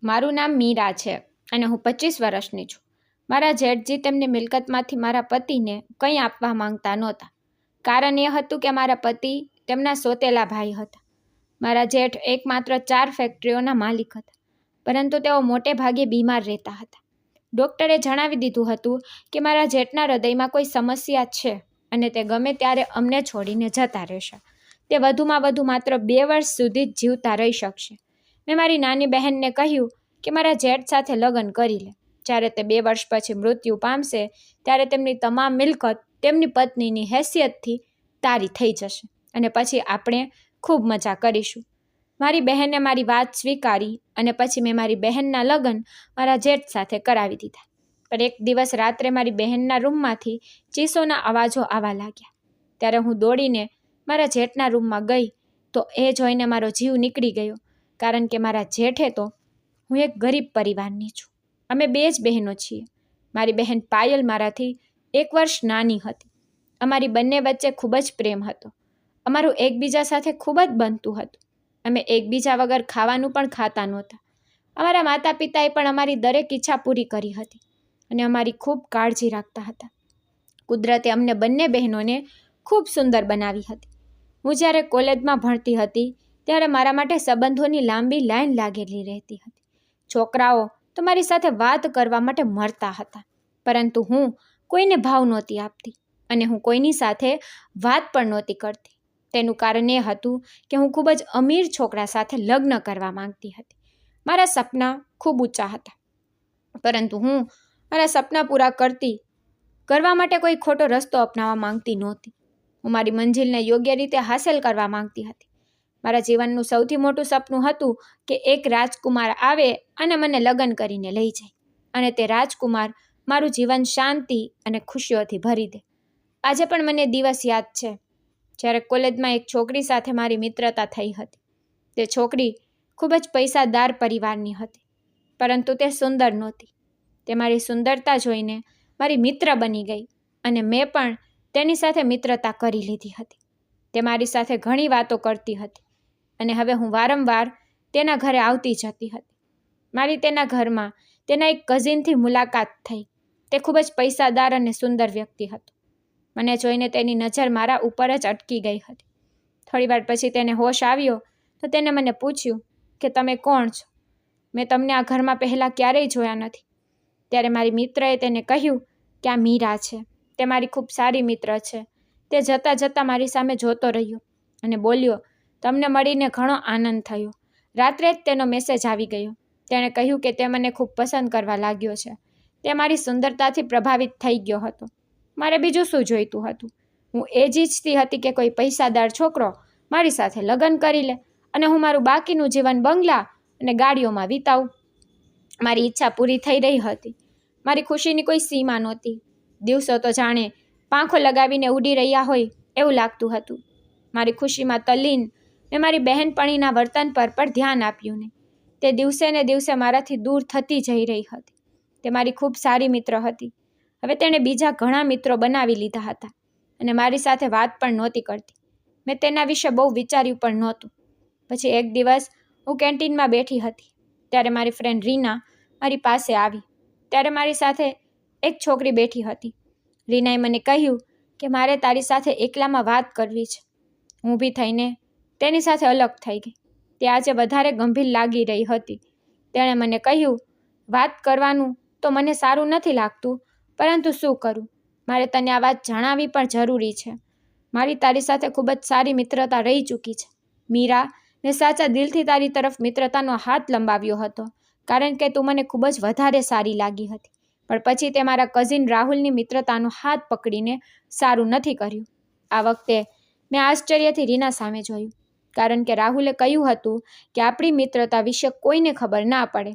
મારું નામ મીરા છે અને હું 25 વર્ષની છું. મારા જેઠજી તેમની મિલકતમાંથી મારા પતિને કંઈ આપવા માંગતા નહોતા. કારણ એ હતું કે મારા પતિ તેમના સોતેલા ભાઈ હતા. મારા જેઠ એકમાત્ર 4 ફેક્ટરીઓના માલિક હતા, પરંતુ તેઓ મોટે ભાગે બીમાર રહેતા હતા. ડૉક્ટરે જણાવી દીધું હતું કે મારા જેઠના હૃદયમાં કોઈ સમસ્યા છે અને તે ગમે ત્યારે અમને છોડીને જતા રહેશે. તે વધુમાં વધુ માત્ર 2 વર્ષ સુધી જ જીવતા રહી શકશે. મેં મારી નાની બહેનને કહ્યું કે મારા જેઠ સાથે લગ્ન કરી લે. જ્યારે તે 2 વર્ષ પછી મૃત્યુ પામશે ત્યારે તેમની તમામ મિલકત તેમની પત્નીની હેસિયતથી તારી થઈ જશે અને પછી આપણે ખૂબ મજા કરીશું. મારી બહેને મારી વાત સ્વીકારી અને પછી મેં મારી બહેનના લગ્ન મારા જેઠ સાથે કરાવી દીધા. પણ એક દિવસ રાત્રે મારી બહેનના રૂમમાંથી ચીસોના અવાજો આવવા લાગ્યા. ત્યારે હું દોડીને મારા જેઠના રૂમમાં ગઈ તો એ જોઈને મારો જીવ નીકળી ગયો, કારણ કે મારા જેઠે તો હું એક ગરીબ પરિવારની છું. અમે 2 જ બહેનો છીએ. મારી બહેન પાયલ મારાથી 1 વર્ષ નાની હતી. અમારી બંને વચ્ચે ખૂબ જ પ્રેમ હતો. અમારું એકબીજા સાથે ખૂબ જ બનતું હતું. અમે એકબીજા વગર ખાવાનું પણ ખાતા નહોતા. અમારા માતા પિતાએ પણ અમારી દરેક ઈચ્છા પૂરી કરી હતી અને અમારી ખૂબ કાળજી રાખતા હતા. કુદરતે અમને બંને બહેનોને ખૂબ સુંદર બનાવી હતી. હું જ્યારે કોલેજમાં ભણતી હતી ત્યારે મારા માટે સંબંધોની લાંબી લાઈન લાગેલી રહેતી હતી. છોકરાઓ તો મારી સાથે વાત કરવા માટે મરતા હતા, પરંતુ હું કોઈને ભાવ નહોતી આપતી અને હું કોઈની સાથે વાત પણ નહોતી કરતી. તેનું કારણ એ હતું કે હું ખૂબ જ અમીર છોકરા સાથે લગ્ન કરવા માંગતી હતી. મારા સપના ખૂબ ઊંચા હતા, પરંતુ હું મારા સપના પૂરા કરવા માટે કોઈ ખોટો રસ્તો અપનાવવા માંગતી નહોતી. હું મારી મંજિલને યોગ્ય રીતે હાંસલ કરવા માંગતી હતી. મારા જીવનનું સૌથી મોટું સપનું હતું કે એક રાજકુમાર આવે અને મને લગ્ન કરીને લઈ જાય અને તે રાજકુમાર મારું જીવન શાંતિ અને ખુશીઓથી ભરી દે. આજે પણ મને દિવસ યાદ છે જ્યારે કોલેજમાં એક છોકરી સાથે મારી મિત્રતા થઈ હતી. તે છોકરી ખૂબ જ પૈસાદાર પરિવારની હતી, પરંતુ તે સુંદર નહોતી. તે મારી સુંદરતા જોઈને મારી મિત્ર બની ગઈ અને મેં પણ તેની સાથે મિત્રતા કરી લીધી હતી. તે મારી સાથે ઘણી વાતો કરતી હતી અને હવે હું વારંવાર તેના ઘરે આવતી જતી હતી. મારી તેના ઘરમાં તેના એક કઝિનથી મુલાકાત થઈ. તે ખૂબ જ પૈસાદાર અને સુંદર વ્યક્તિ હતો. મને જોઈને તેની નજર મારા ઉપર જ અટકી ગઈ હતી. થોડીવાર પછી તેને હોશ આવ્યો તો તેને મને પૂછ્યું કે તમે કોણ છો? મેં તમને આ ઘરમાં પહેલાં ક્યારેય જોયા નથી. ત્યારે મારી મિત્રએ તેને કહ્યું કે આ મીરા છે. તે મારી ખૂબ સારી મિત્ર છે. તે જતાં જતાં મારી સામે જોતો રહ્યો અને બોલ્યો, તમને મળીને ઘણો આનંદ થયો. રાત્રે જ તેનો મેસેજ આવી ગયો. તેણે કહ્યું કે તે મને ખૂબ પસંદ કરવા લાગ્યો છે. તે મારી સુંદરતાથી પ્રભાવિત થઈ ગયો હતો. મારે બીજું શું જોઈતું હતું? હું એ જ ઈચ્છતી હતી કે કોઈ પૈસાદાર છોકરો મારી સાથે લગ્ન કરી લે અને હું મારું બાકીનું જીવન બંગલા અને ગાડીઓમાં વિતાવું. મારી ઈચ્છા પૂરી થઈ રહી હતી. મારી ખુશીની કોઈ સીમા નહોતી. દિવસો તો જાણે પાંખો લગાવીને ઉડી રહ્યા હોય એવું લાગતું હતું. મારી ખુશીમાં તલ્લીન મેં મારી બહેનપણીના વર્તન પર પણ ધ્યાન આપ્યું નહીં. તે દિવસે ને દિવસે મારાથી દૂર થતી જઈ રહી હતી. તે મારી ખૂબ સારી મિત્ર હતી. હવે તેણે બીજા ઘણા મિત્રો બનાવી લીધા હતા અને મારી સાથે વાત પણ નહોતી કરતી. મેં તેના વિશે બહુ વિચાર્યું પણ નહોતું. પછી એક દિવસ હું કેન્ટીનમાં બેઠી હતી ત્યારે મારી ફ્રેન્ડ રીના મારી પાસે આવી. ત્યારે મારી સાથે એક છોકરી બેઠી હતી. રીનાએ મને કહ્યું કે મારે તારી સાથે એકલામાં વાત કરવી છે. હું ઊભી થઈને તેની સાથે અલગ થઈ ગઈ. તે આજે વધારે ગંભીર લાગી રહી હતી. તેણે મને કહ્યું, વાત કરવાનું તો મને સારું નથી લાગતું, પરંતુ શું કરું? મારે તને આ વાત જણાવવી પણ જરૂરી છે. મારી તારી સાથે ખૂબ જ સારી મિત્રતા રહી ચૂકી છે. મીરા, મેં સાચા દિલથી તારી તરફ મિત્રતાનો હાથ લંબાવ્યો હતો, કારણ કે તું મને ખૂબ જ વધારે સારી લાગી હતી. પણ પછી તે મારા કઝિન રાહુલની મિત્રતાનો હાથ પકડીને સારું નથી કર્યું. આ વખતે મેં આશ્ચર્યથી રીના સામે જોયું, કારણ કે રાહુલે કહ્યું હતું કે આપણી મિત્રતા વિશે કોઈને ખબર ના પડે.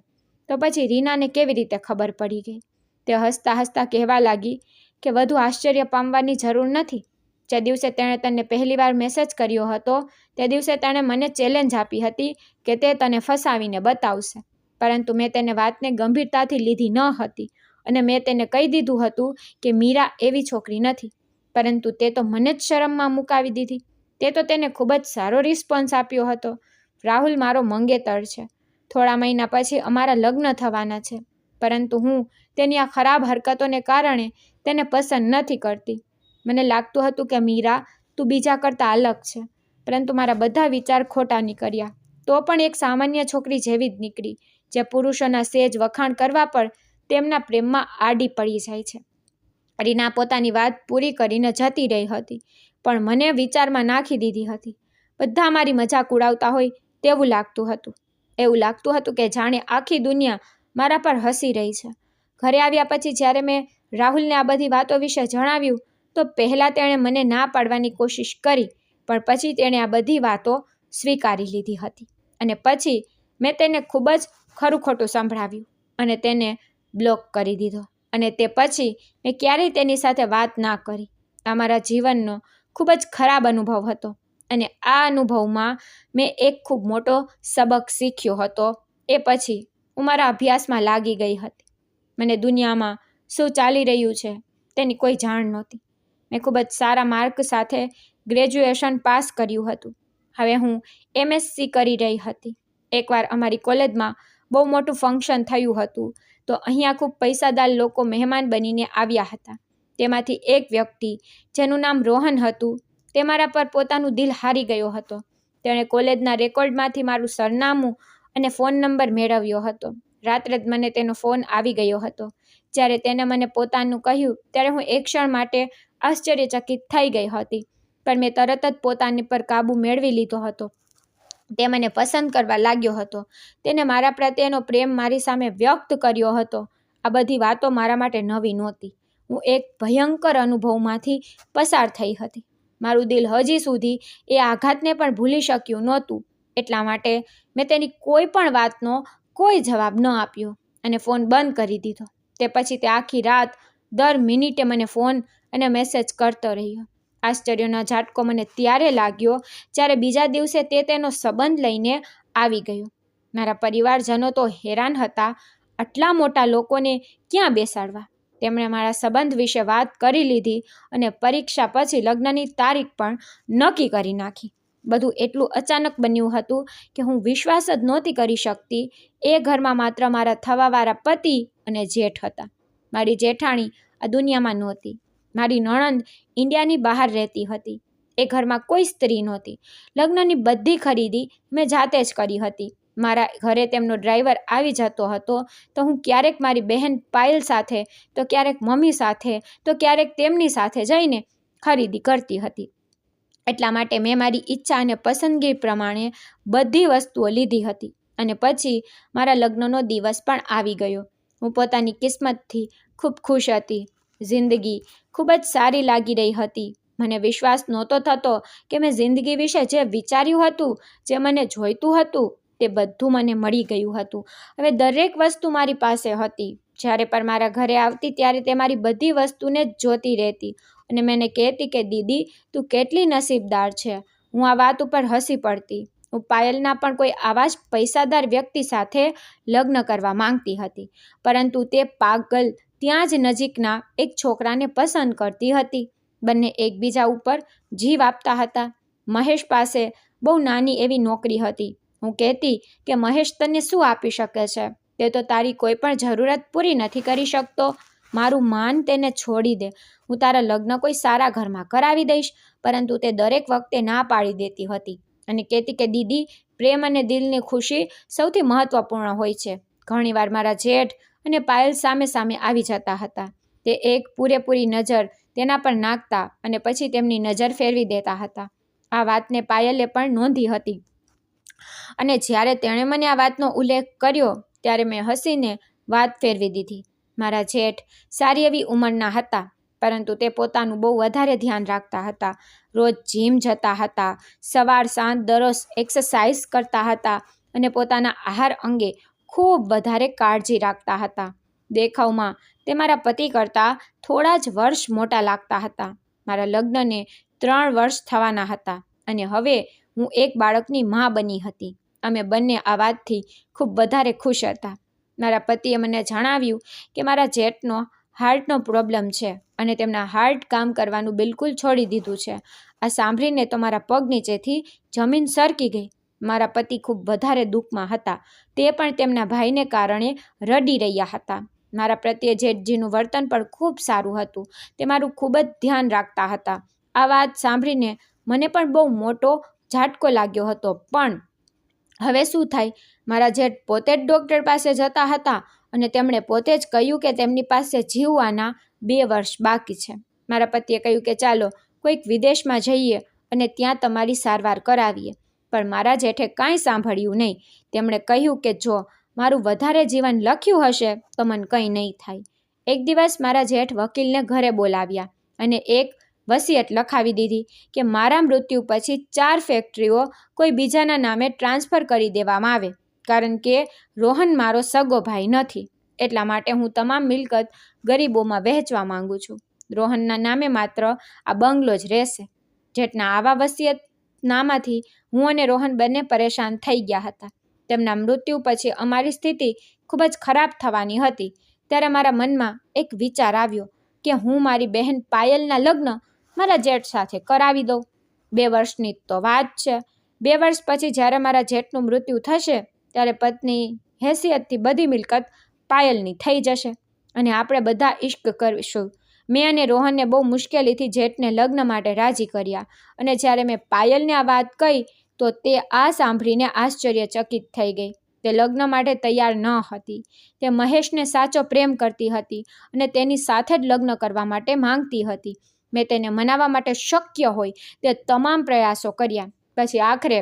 તો પછી રીનાને કેવી રીતે ખબર પડી ગઈ? તે હસતા હસતા કહેવા લાગી કે વધુ આશ્ચર્ય પામવાની જરૂર નથી. જે દિવસે તેણે તને પહેલીવાર મેસેજ કર્યો હતો તે દિવસે તેણે મને ચેલેન્જ આપી હતી કે તે તને ફસાવીને બતાવશે, પરંતુ મેં તેને વાતને ગંભીરતાથી લીધી ન હતી અને મેં તેને કહી દીધું હતું કે મીરા એવી છોકરી નથી. પરંતુ તે તો મને જ શરમમાં મુકાવી દીધી. તે તો તેને ખૂબ જ સારો રિસ્પોન્સ આપ્યો હતો. રાહુલ મારો મંગેતર છે. થોડા મહિના પછી અમારા લગ્ન થવાના છે, પરંતુ હું તેની આ ખરાબ હરકતોને કારણે તેને પસંદ નથી કરતી. મને લાગતું હતું કે મીરા, તું બીજા કરતાં અલગ છે, પરંતુ મારા બધા વિચાર ખોટા નીકળ્યા. તો પણ એક સામાન્ય છોકરી જેવી જ નીકળી, જે પુરુષોના સેજ વખાણ કરવા પર તેમના પ્રેમમાં આડી પડી જાય છે. રીના પોતાની વાત પૂરી કરીને જતી રહી હતી, પણ મને વિચારમાં નાખી દીધી હતી. બધા મારી મજાક ઉડાવતા હોય તેવું લાગતું હતું. એવું લાગતું હતું કે જાણે આખી દુનિયા મારા પર હસી રહી છે. ઘરે આવ્યા પછી જ્યારે મેં રાહુલને આ બધી વાતો વિશે જણાવ્યું, તો પહેલાં તેણે મને ના પાડવાની કોશિશ કરી, પણ પછી તેણે આ બધી વાતો સ્વીકારી લીધી હતી. અને પછી મેં તેને ખૂબ જ ખરું ખોટું સંભળાવ્યું અને તેને બ્લોક કરી દીધો. અને તે પછી મેં ક્યારેય તેની સાથે વાત ના કરી. આ મારા જીવનનો ખૂબ જ ખરાબ અનુભવ હતો, અને આ અનુભવમાં મેં એક ખૂબ મોટો સબક શીખ્યો હતો. એ પછી હું મારા અભ્યાસમાં લાગી ગઈ હતી. મને દુનિયામાં શું ચાલી રહ્યું છે તેની કોઈ જાણ નહોતી. મેં ખૂબ જ સારા માર્ક સાથે ગ્રેજ્યુએશન પાસ કર્યું હતું. હવે હું MSc કરી રહી હતી. એકવાર અમારી કોલેજમાં બહુ મોટું ફંક્શન થયું હતું, તો અહીંયા ખૂબ પૈસાદાર લોકો મહેમાન બનીને આવ્યા હતા. તેમાંથી એક વ્યક્તિ, જેનું નામ રોહન હતું, તે મારા પર પોતાનું દિલ હારી ગયો હતો. તેણે કોલેજના રેકોર્ડમાંથી મારું સરનામું અને ફોન નંબર મેળવ્યો હતો. રાત્રે જ મને તેનો ફોન આવી ગયો હતો. જ્યારે તેને મને પોતાનું કહ્યું, ત્યારે હું એક ક્ષણ માટે આશ્ચર્યચકિત થઈ ગઈ હતી, પણ મેં તરત જ પોતાની પર કાબૂ મેળવી લીધો હતો. તે મને પસંદ કરવા લાગ્યો હતો. તેને મારા પ્રત્યેનો પ્રેમ મારી સામે વ્યક્ત કર્યો હતો. આ બધી વાતો મારા માટે નવી નહોતી. હું એક ભયંકર અનુભવમાંથી પસાર થઈ હતી. મારું દિલ હજી સુધી એ આઘાતને પણ ભૂલી શક્યું નહોતું. એટલા માટે મેં તેની કોઈ પણ વાતનો કોઈ જવાબ ન આપ્યો અને ફોન બંધ કરી દીધો. તે પછી તે આખી રાત દર મિનિટે મને ફોન અને મેસેજ કરતો રહ્યો. આશ્ચર્યનો ઝાટકો મને ત્યારે લાગ્યો જ્યારે બીજા દિવસે તે તેનો સંબંધ લઈને આવી ગયો. મારા પરિવારજનો તો હેરાન હતા. આટલા મોટા લોકોને ક્યાં બેસાડવા? તેમણે મારા સંબંધ વિશે વાત કરી લીધી અને પરીક્ષા પછી લગ્નની તારીખ પણ નક્કી કરી નાખી. બધું એટલું અચાનક બન્યું હતું કે હું વિશ્વાસ જ નહોતી કરી શકતી. એ ઘરમાં માત્ર મારા થવાવાળા પતિ અને જેઠ હતા. મારી જેઠાણી આ દુનિયામાં નહોતી. મારી નણંદ ઇન્ડિયાની બહાર રહેતી હતી. એ ઘરમાં કોઈ સ્ત્રી નહોતી. લગ્નની બધી ખરીદી મેં જાતે જ કરી હતી. મારા ઘરે તેમનો ડ્રાઈવર આવી જતો હતો, તો હું ક્યારેક મારી બહેન પાયલ સાથે, તો ક્યારેક મમ્મી સાથે, તો ક્યારેક તેમની સાથે જઈને ખરીદી કરતી હતી. એટલા માટે મેં મારી ઈચ્છા અને પસંદગી પ્રમાણે બધી વસ્તુઓ લીધી હતી. અને પછી મારા લગ્નનો દિવસ પણ આવી ગયો. હું પોતાની કિસ્મતથી ખૂબ ખુશ હતી. જિંદગી ખૂબ જ સારી લાગી રહી હતી. મને વિશ્વાસ નહોતો થતો કે મેં જિંદગી વિશે જે વિચાર્યું હતું, જે મને જોઈતું હતું, તે બધું મને મળી ગયું હતું. હવે દરેક વસ્તુ મારી પાસે હતી. જ્યારે પણ મારા ઘરે આવતી ત્યારે તે મારી બધી વસ્તુને જ જોતી રહેતી અને મને કહેતી કે દીદી, તું કેટલી નસીબદાર છે. હું આ વાત ઉપર હસી પડતી. હું પાયલના પણ કોઈ આવા જ પૈસાદાર વ્યક્તિ સાથે લગ્ન કરવા માંગતી હતી, પરંતુ તે પાગલ ત્યાં જ નજીકના એક છોકરાને પસંદ કરતી હતી. બંને એકબીજા ઉપર જીવ આપતા હતા. મહેશ પાસે બહુ નાની એવી નોકરી હતી. હું કહેતી કે મહેશ તને શું આપી શકે છે? તે તો તારી કોઈ પણ જરૂરત પૂરી નથી કરી શકતો. મારું માન તેને છોડી દે. હું તારા લગ્ન કોઈ સારા ઘરમાં કરાવી દઈશ. પરંતુ તે દરેક વખતે ના પાડી દેતી હતી અને કહેતી કે દીદી, પ્રેમ અને દિલની ખુશી સૌથી મહત્વપૂર્ણ હોય છે. ઘણીવાર મારા જેઠ અને પાયલ સામે સામે આવી જતા હતા. તે એક પૂરેપૂરી નજર તેના પર નાખતા અને પછી તેમની નજર ફેરવી દેતા હતા. આ વાતને પાયલે પણ નોંધી હતી અને જ્યારે તેણે મને આ વાતનો ઉલ્લેખ કર્યો ત્યારે મેં હસીને વાત ફેરવી દીધી. મારા જેઠ સારી એવી ઉંમરના હતા, પરંતુ તે પોતાનું બહુ વધારે ધ્યાન રાખતા હતા. રોજ જીમ જતા હતા, સવાર સાંજ દરરોજ એક્સરસાઇઝ કરતા હતા અને પોતાના આહાર અંગે ખૂબ વધારે કાળજી રાખતા હતા. દેખાવમાં તે મારા પતિ કરતાં થોડા જ વર્ષ મોટા લાગતા હતા. મારા લગ્નને 3 વર્ષ થવાના હતા અને હવે હું એક બાળકની મા બની હતી. અમે બંને આ વાતથી ખૂબ વધારે ખુશ હતા. મારા પતિએ મને જણાવ્યું કે મારા જેઠનો હાર્ટનો પ્રોબ્લેમ છે અને તેમના હાર્ટ કામ કરવાનું બિલકુલ છોડી દીધું છે. આ સાંભળીને તો મારા પગ નીચેથી જમીન સરકી ગઈ. મારા પતિ ખૂબ વધારે દુઃખમાં હતા. તે પણ તેમના ભાઈને કારણે રડી રહ્યા હતા. મારા પ્રત્યે જેઠજીનું વર્તન પણ ખૂબ સારું હતું. તે મારું ખૂબ જ ધ્યાન રાખતા હતા. આ વાત સાંભળીને મને પણ બહુ મોટો ઝાટકો લાગ્યો હતો. પણ હવે શું થાય? મારા જેઠ પોતે જ ડૉક્ટર પાસે જતા હતા અને તેમણે પોતે જ કહ્યું કે તેમની પાસે જીવવાના 2 વર્ષ બાકી છે. મારા પતિએ કહ્યું કે ચાલો કોઈક વિદેશમાં જઈએ અને ત્યાં તમારી સારવાર કરાવીએ. પણ મારા જેઠે કાંઈ સાંભળ્યું નહીં. તેમણે કહ્યું કે જો મારું વધારે જીવન લખ્યું હશે તો મને કંઈ નહીં થાય. એક દિવસ મારા જેઠ વકીલને ઘરે બોલાવ્યા અને એક વસિયત લખાવી દીધી કે મારા મૃત્યુ પછી 4 ફેક્ટરીઓ કોઈ બીજાના નામે ટ્રાન્સફર કરી દેવામાં આવે, કારણ કે રોહન મારો સગો ભાઈ નથી. એટલા માટે હું તમામ મિલકત ગરીબોમાં વહેંચવા માંગુ છું. રોહનના નામે માત્ર આ બંગલો જ રહેશે. જેઠના આવા વસિયતનામાથી હું અને રોહન બંને પરેશાન થઈ ગયા હતા. તેમના મૃત્યુ પછી અમારી સ્થિતિ ખૂબ જ ખરાબ થવાની હતી. ત્યારે મારા મનમાં એક વિચાર આવ્યો કે હું મારી બહેન પાયલના લગ્ન મારા જેઠ સાથે કરાવી દઉં. 2 વર્ષની તો વાત છે. 2 વર્ષ પછી જ્યારે મારા જેઠનું મૃત્યુ થશે ત્યારે પત્ની હેસિયતથી બધી મિલકત પાયલની થઈ જશે અને આપણે બધા ઇશ્ક કરીશું. મેં અને રોહનને બહુ મુશ્કેલીથી જેઠને લગ્ન માટે રાજી કર્યા અને જ્યારે મેં પાયલને આ વાત કહી તો તે આ સાંભળીને આશ્ચર્યચકિત થઈ ગઈ. તે લગ્ન માટે તૈયાર ન હતી. તે મહેશને સાચો પ્રેમ કરતી હતી અને તેની સાથે જ લગ્ન કરવા માટે માંગતી હતી. મેં તેને મનાવવા માટે શક્ય હોય તે તમામ પ્રયાસો કર્યા. પછી આખરે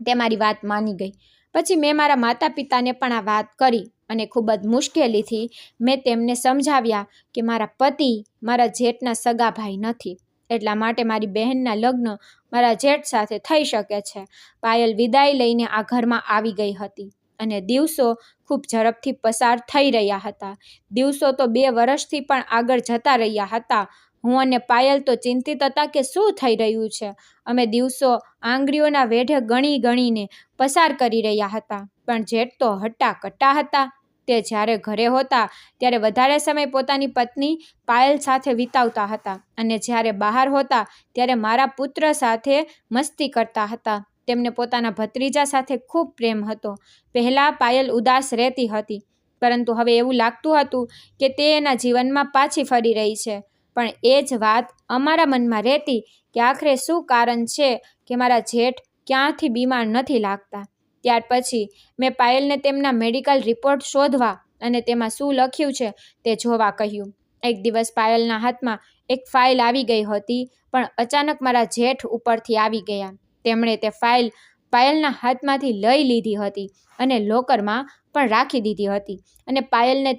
તે મારી વાત માની ગઈ. પછી મેં મારા માતા પિતાને પણ આ વાત કરી અને ખૂબ જ મુશ્કેલીથી મેં તેમને સમજાવ્યા કે મારા પતિ મારા જેઠના સગા ભાઈ નથી. એટલા માટે મારી બહેનના લગ્ન મારા જેઠ સાથે થઈ શકે છે. પાયલ વિદાય લઈને આ ઘરમાં આવી ગઈ હતી અને દિવસો ખૂબ ઝડપથી પસાર થઈ રહ્યા હતા. દિવસો તો 2 વર્ષથી પણ આગળ જતા રહ્યા હતા. હું અને પાયલ તો ચિંતિત હતા કે શું થઈ રહ્યું છે. અમે દિવસો આંગળીઓના વેઢે ગણીને પસાર કરી રહ્યા હતા. પણ જેઠ તો હટ્ટા-કટ્ટા હતા. તે જ્યારે ઘરે હોતા ત્યારે વધારે સમય પોતાની પત્ની પાયલ સાથે વિતાવતા હતા અને જ્યારે બહાર હોતા ત્યારે મારા પુત્ર સાથે મસ્તી કરતા હતા. તેમને પોતાના ભત્રીજા સાથે ખૂબ પ્રેમ હતો. પહેલાં પાયલ ઉદાસ રહેતી હતી, પરંતુ હવે એવું લાગતું હતું કે તે એના જીવનમાં પાછી ફરી રહી છે. પણ એ જ વાત અમારા મનમાં રહેતી કે આખરે શું કારણ છે કે મારા જેઠ ક્યાંથી બીમાર નથી લાગતા. ત્યાર પછી મેં પાયલને તેમના મેડિકલ રિપોર્ટ શોધવા અને તેમાં શું લખ્યું છે તે જોવા કહ્યું. એક દિવસ પાયલના હાથમાં એક ફાઇલ આવી ગઈ હતી, પણ અચાનક મારા જેઠ ઉપરથી આવી ગયા. તેમણે તે ફાઇલ પાયલના હાથમાંથી લઈ લીધી હતી અને લોકરમાં પણ રાખી દીધી હતી અને પાયલને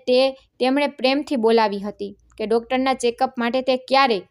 તેમણે પ્રેમથી બોલાવી હતી કે ડૉક્ટરના ચેકઅપ માટે તે ક્યારેય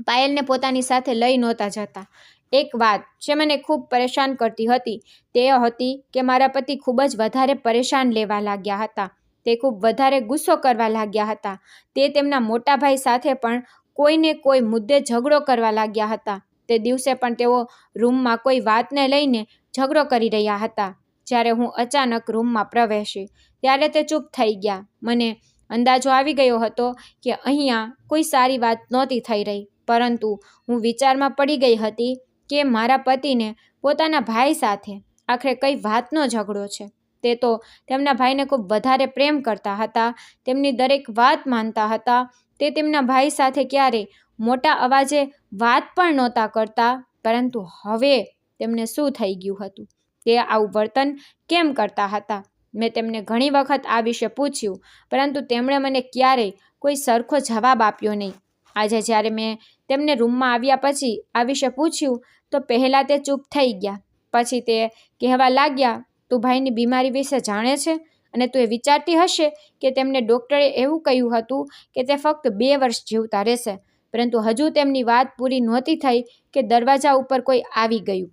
પાયલને પોતાની સાથે લઈ નહોતા જતા. એક વાત જે મને ખૂબ પરેશાન કરતી હતી તે હતી કે મારા પતિ ખૂબ જ વધારે પરેશાન લેવા લાગ્યા હતા. તે ખૂબ વધારે ગુસ્સો કરવા લાગ્યા હતા. તે તેમના મોટા ભાઈ સાથે પણ કોઈને કોઈ મુદ્દે ઝઘડો કરવા લાગ્યા હતા. તે દિવસે પણ તેઓ રૂમમાં કોઈ વાતને લઈને ઝઘડો કરી રહ્યા હતા. જ્યારે હું અચાનક રૂમમાં પ્રવેશી ત્યારે તે ચૂપ થઈ ગયા. મને અંદાજો આવી ગયો હતો કે અહીંયા કોઈ સારી વાત નહોતી થઈ રહી, પરંતુ હું વિચારમાં પડી ગઈ હતી કે મારા પતિને પોતાના ભાઈ સાથે આખરે કઈ વાતનો ઝઘડો છે. તે તો તેમના ભાઈને ખૂબ વધારે પ્રેમ કરતા હતા, તેમની દરેક વાત માનતા હતા. તે તેમના ભાઈ સાથે ક્યારેય મોટા અવાજે વાત પણ નહોતા કરતા, પરંતુ હવે તેમને શું થઈ ગયું હતું? તે આવું વર્તન કેમ કરતા હતા? મેં તેમને ઘણી વખત આ વિશે પૂછ્યું, પરંતુ તેમણે મને ક્યારેય કોઈ સરખો જવાબ આપ્યો નહીં. આજે જ્યારે મેં તેમને રૂમમાં આવ્યા પછી આ વિશે પૂછ્યું તો પહેલાં તે ચૂપ થઈ ગયા. પછી તે કહેવા લાગ્યા, તું ભાઈની બીમારી વિશે જાણે છે અને તું એ વિચારતી હશે કે તેમને ડૉક્ટરે એવું કહ્યું હતું કે તે ફક્ત 2 વર્ષ જીવતા રહેશે, પરંતુ હજુ તેમની વાત પૂરી નહોતી થઈ કે દરવાજા ઉપર કોઈ આવી ગયું.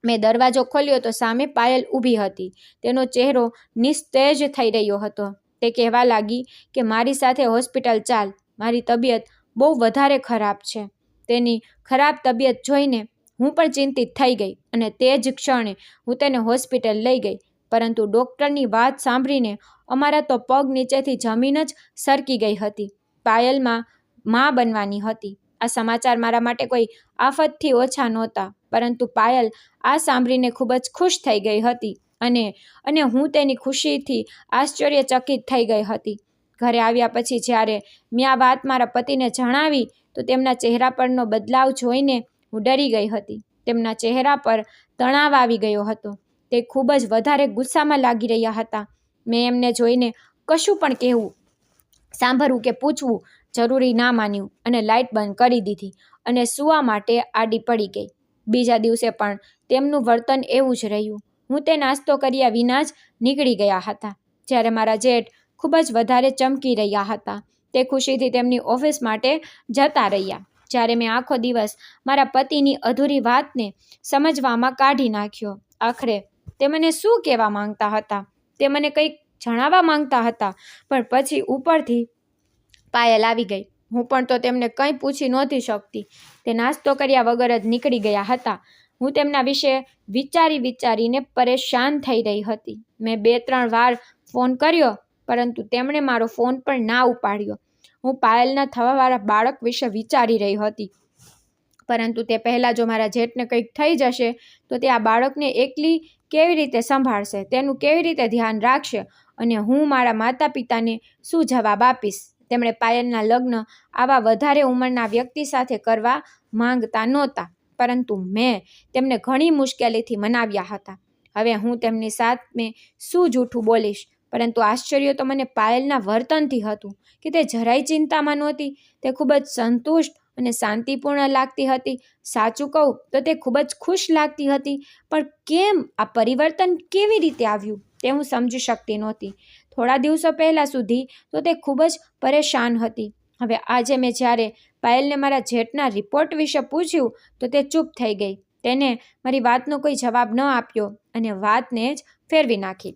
મેં દરવાજો ખોલ્યો તો સામે પાયલ ઊભી હતી. તેનો ચહેરો નિસ્તેજ થઈ રહ્યો હતો. તે કહેવા લાગી કે મારી સાથે હોસ્પિટલ ચાલ, મારી તબિયત બહુ વધારે ખરાબ છે. તેની ખરાબ તબિયત જોઈને હું પણ ચિંતિત થઈ ગઈ અને તે જ ક્ષણે હું તેને હોસ્પિટલ લઈ ગઈ. પરંતુ ડૉક્ટરની વાત સાંભળીને અમારા તો પગ નીચેથી જમીન જ સરકી ગઈ હતી. પાયલમાં માં બનવાની હતી. આ સમાચાર મારા માટે કોઈ આફતથી ઓછા નહોતા, પરંતુ પાયલ આ સાંભળીને ખૂબ જ ખુશ થઈ ગઈ હતી અને હું તેની ખુશીથી આશ્ચર્યચકિત થઈ ગઈ હતી. ઘરે આવ્યા પછી જ્યારે મેં આ વાત મારા પતિને જણાવી તો તેમના ચહેરા પરનો બદલાવ જોઈને હું ડરી ગઈ હતી. તેમના ચહેરા પર તણાવ આવી ગયો હતો. તે ખૂબ જ વધારે ગુસ્સામાં લાગી રહ્યા હતા. મેં એમને જોઈને કશું પણ કહેવું, સાંભળવું કે પૂછવું જરૂરી ના માન્યું અને લાઇટ બંધ કરી દીધી અને સૂવા માટે આડી પડી ગઈ. બીજા દિવસે પણ તેમનું વર્તન એવું જ રહ્યું. હું તે નાસ્તો કર્યા વિના જ નીકળી ગયા હતા. જ્યારે મારા જેઠ ખૂબ જ વધારે ચમકી રહ્યા હતા. તે ખુશીથી તેમની ઓફિસ માટે જતા રહ્યા. જ્યારે મેં આખો દિવસ મારા પતિની અધૂરી વાતને સમજવામાં કાઢી નાખ્યો. આખરે તે મને શું કહેવા માંગતા હતા, તે મને કંઈક જણાવવા માંગતા હતા, પણ પછી ઉપરથી પાયલ આવી ગઈ. હું પણ તો તેમને કંઈ પૂછી નહોતી શકતી. તે નાસ્તો કર્યા વગર જ નીકળી ગયા હતા. હું તેમના વિશે વિચારીને પરેશાન થઈ રહી હતી. મેં 2-3 વાર ફોન કર્યો, પરંતુ તેમણે મારો ફોન પણ ના ઉપાડ્યો. હું પાયલના થવાવાળા બાળક વિશે વિચારી રહી હતી, પરંતુ તે પહેલાં જો મારા જેઠને કંઈક થઈ જશે તો તે આ બાળકને એકલી કેવી રીતે સંભાળશે, તેનું કેવી રીતે ધ્યાન રાખશે અને હું મારા માતા પિતાને શું જવાબ આપીશ. તેમણે પાયલના લગ્ન આવા વધારે ઉંમરના વ્યક્તિ સાથે કરવા માંગતા નહોતા, પરંતુ મેં તેમને ઘણી મુશ્કેલીથી મનાવ્યા હતા. હવે હું તેમની સામે શું જૂઠું બોલીશ, પરંતુ આશ્ચર્ય તો મને પાયલના વર્તનથી હતું કે તે જરાય ચિંતામાં નહોતી. તે ખૂબ જ સંતુષ્ટ અને શાંતિપૂર્ણ લાગતી હતી. સાચું કહું તો તે ખૂબ જ ખુશ લાગતી હતી. પણ કેમ આ પરિવર્તન કેવી રીતે આવ્યું તે હું સમજી શકતી નહોતી. થોડા દિવસો પહેલાં સુધી તો તે ખૂબ જ પરેશાન હતી. હવે આજે મેં જ્યારે પાયલને મારા જેઠના રિપોર્ટ વિશે પૂછ્યું તો તે ચૂપ થઈ ગઈ. તેને મારી વાતનો કોઈ જવાબ ન આપ્યો અને વાતને જ ફેરવી નાખી.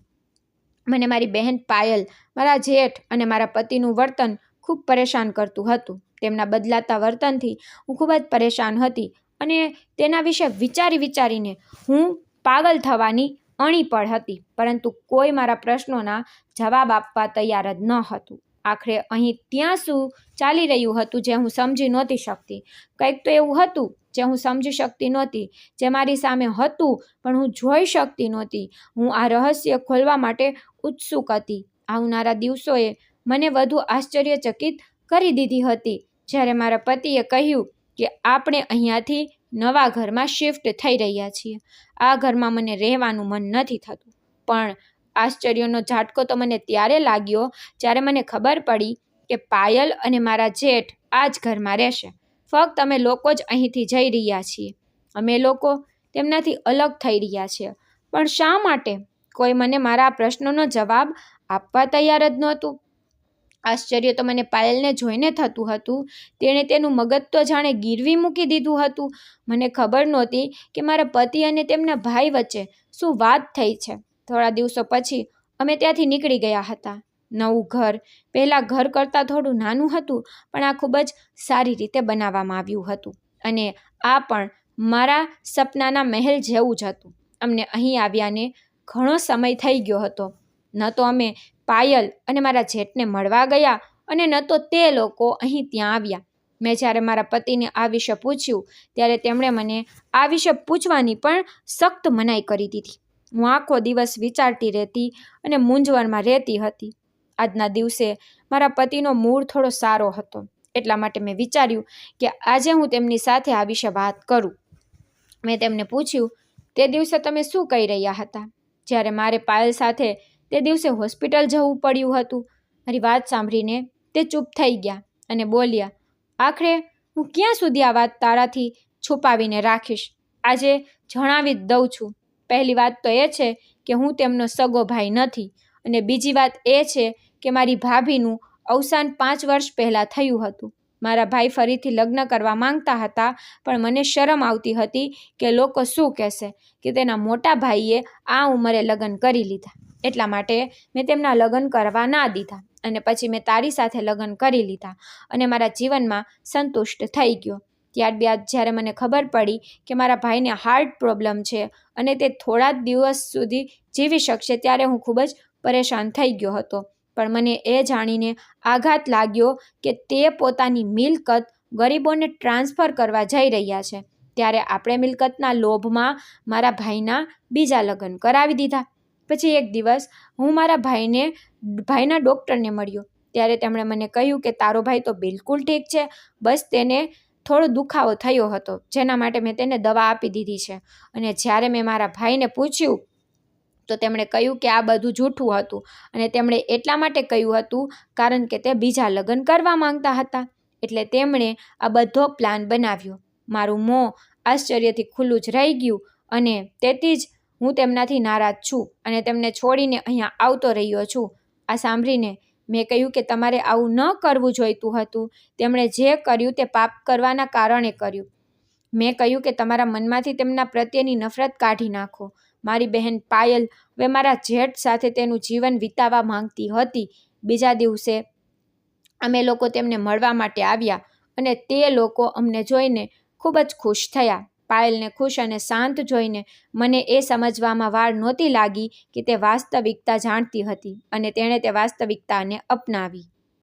મને મારી બહેન પાયલ, મારા જેઠ અને મારા પતિનું વર્તન ખૂબ પરેશાન કરતું હતું. તેમના બદલાતા વર્તનથી હું ખૂબ જ પરેશાન હતી અને તેના વિશે વિચારીને હું પાગલ થવાની અણી પણ હતી, પરંતુ કોઈ મારા પ્રશ્નોના જવાબ આપવા તૈયાર જ ન હતું. આખરે અહીં ત્યાં શું ચાલી રહ્યું હતું જે હું સમજી નહોતી શકતી. કંઈક તો એવું હતું જે હું સમજી શકતી નહોતી, જે મારી સામે હતું પણ હું જોઈ શકતી નહોતી. હું આ રહસ્ય ખોલવા માટે ઉત્સુક હતી. આવનારા દિવસોએ મને વધુ આશ્ચર્યચકિત કરી દીધી હતી જ્યારે મારા પતિએ કહ્યું કે આપણે અહીંયાથી નવા ઘરમાં શિફ્ટ થઈ રહ્યા છીએ. આ ઘરમાં મને રહેવાનું મન નથી થતું. પણ આશ્ચર્યનો ઝાટકો તો મને ત્યારે લાગ્યો જ્યારે મને ખબર પડી કે પાયલ અને મારા જેઠ આ જ ઘરમાં રહેશે. ફક્ત અમે લોકો જ અહીંથી જઈ રહ્યા છીએ. અમે લોકો તેમનાથી અલગ થઈ રહ્યા છીએ. પણ શા માટે? કોઈ મને મારા પ્રશ્નોનો જવાબ આપવા તૈયાર જ નહોતું. આશ્ચર્ય તો મને પાયલને જોઈને થતું હતું. તેણે તેનું મગજ તો જાણે ગીરવી મૂકી દીધું હતું. મને ખબર નહોતી કે મારા પતિ અને તેમના ભાઈ વચ્ચે શું વાત થઈ છે. થોડા દિવસો પછી અમે ત્યાંથી નીકળી ગયા હતા. નવું ઘર પહેલાં ઘર કરતાં થોડું નાનું હતું, પણ આ ખૂબ જ સારી રીતે બનાવવામાં આવ્યું હતું અને આ પણ મારા સપનાના મહેલ જેવું જ હતું. અમને અહીં આવ્યાને ઘણો સમય થઈ ગયો હતો. ન તો અમે પાયલ અને મારા જેઠને મળવા ગયા અને ન તો તે લોકો અહીં ત્યાં આવ્યા. મેં જ્યારે મારા પતિને આ વિશે પૂછ્યું ત્યારે તેમણે મને આ વિશે પૂછવાની પણ સખ્ત મનાઈ કરી દીધી. હું આખો દિવસ વિચારતી રહેતી અને મૂંઝવણમાં રહેતી હતી. આજના દિવસે મારા પતિનો મૂડ થોડો સારો હતો, એટલા માટે મેં વિચાર્યું કે આજે હું તેમની સાથે આ વિશે વાત કરું. મેં તેમને પૂછ્યું, તે દિવસે તમે શું કહી રહ્યા હતા જ્યારે મારે પાયલ સાથે તે દિવસે હોસ્પિટલ જવું પડ્યું હતું? મારી વાત સાંભળીને તે ચૂપ થઈ ગયા અને બોલ્યા, આખરે હું ક્યાં સુધી આ વાત તારાથી છુપાવીને રાખીશ? આજે જણાવી જ દઉં છું. પહેલી વાત તો એ છે કે હું તેમનો સગો ભાઈ નથી અને બીજી વાત એ છે કે મારી ભાભીનું અવસાન 5 વર્ષ પહેલાં થયું હતું. મારા ભાઈ ફરીથી લગ્ન કરવા માંગતા હતા, પણ મને શરમ આવતી હતી કે લોકો શું કહેશે કે તેના મોટા ભાઈએ આ ઉંમરે લગ્ન કરી લીધા. એટલા માટે મેં તેમના લગ્ન કરવા ના દીધા અને પછી મેં તારી સાથે લગ્ન કરી લીધા અને મારા જીવનમાં સંતુષ્ટ થઈ ગયો. ત્યારબાદ જ્યારે મને ખબર પડી કે મારા ભાઈને હાર્ટ પ્રોબ્લેમ છે અને તે થોડા જ દિવસ સુધી જીવી શકશે, ત્યારે હું ખૂબ જ પરેશાન થઈ ગયો હતો. પણ મને એ જાણીને આઘાત લાગ્યો કે તે પોતાની મિલકત ગરીબોને ટ્રાન્સફર કરવા જઈ રહ્યા છે, ત્યારે આપણે મિલકતના લોભમાં મારા ભાઈના બીજા લગ્ન કરાવી દીધા. પછી એક દિવસ હું મારા ભાઈના ડૉક્ટરને મળ્યો, ત્યારે તેમણે મને કહ્યું કે તારો ભાઈ તો બિલકુલ ઠીક છે, બસ તેને થોડો દુખાવો થયો હતો, જેના માટે મેં તેને દવા આપી દીધી છે. અને જ્યારે મેં મારા ભાઈને પૂછ્યું તો તેમણે કહ્યું કે આ બધું જૂઠું હતું, અને તેમણે એટલા માટે કહ્યું હતું કારણ કે તે બીજા લગ્ન કરવા માંગતા હતા, એટલે તેમણે આ બધો પ્લાન બનાવ્યો. મારું મોં આશ્ચર્યથી ખુલ્લું જ રહી ગયું, અને તેથી જ હું તેમનાથી નારાજ છું અને તેમને છોડીને અહીંયા આવતો રહ્યો છું. આ સાંભળીને મેં કહ્યું કે તમારે આવું ન કરવું જોઈતું હતું. તેમણે જે કર્યું તે પાપ કરવાના કારણે કર્યું. મેં કહ્યું કે તમારા મનમાંથી તેમના પ્રત્યેની નફરત કાઢી નાખો. મારી બહેન પાયલ હવે મારા જેઠ સાથે તેનું જીવન વિતાવવા માંગતી હતી. બીજા દિવસે અમે લોકો તેમને મળવા માટે આવ્યા અને તે લોકો અમને જોઈને ખૂબ જ ખુશ થયા. પાયલને ખુશ અને શાંત જોઈને મને એ સમજવામાં વાર નહોતી લાગી કે તે વાસ્તવિકતા જાણતી હતી અને તેણે તે વાસ્તવિકતાને અપનાવી.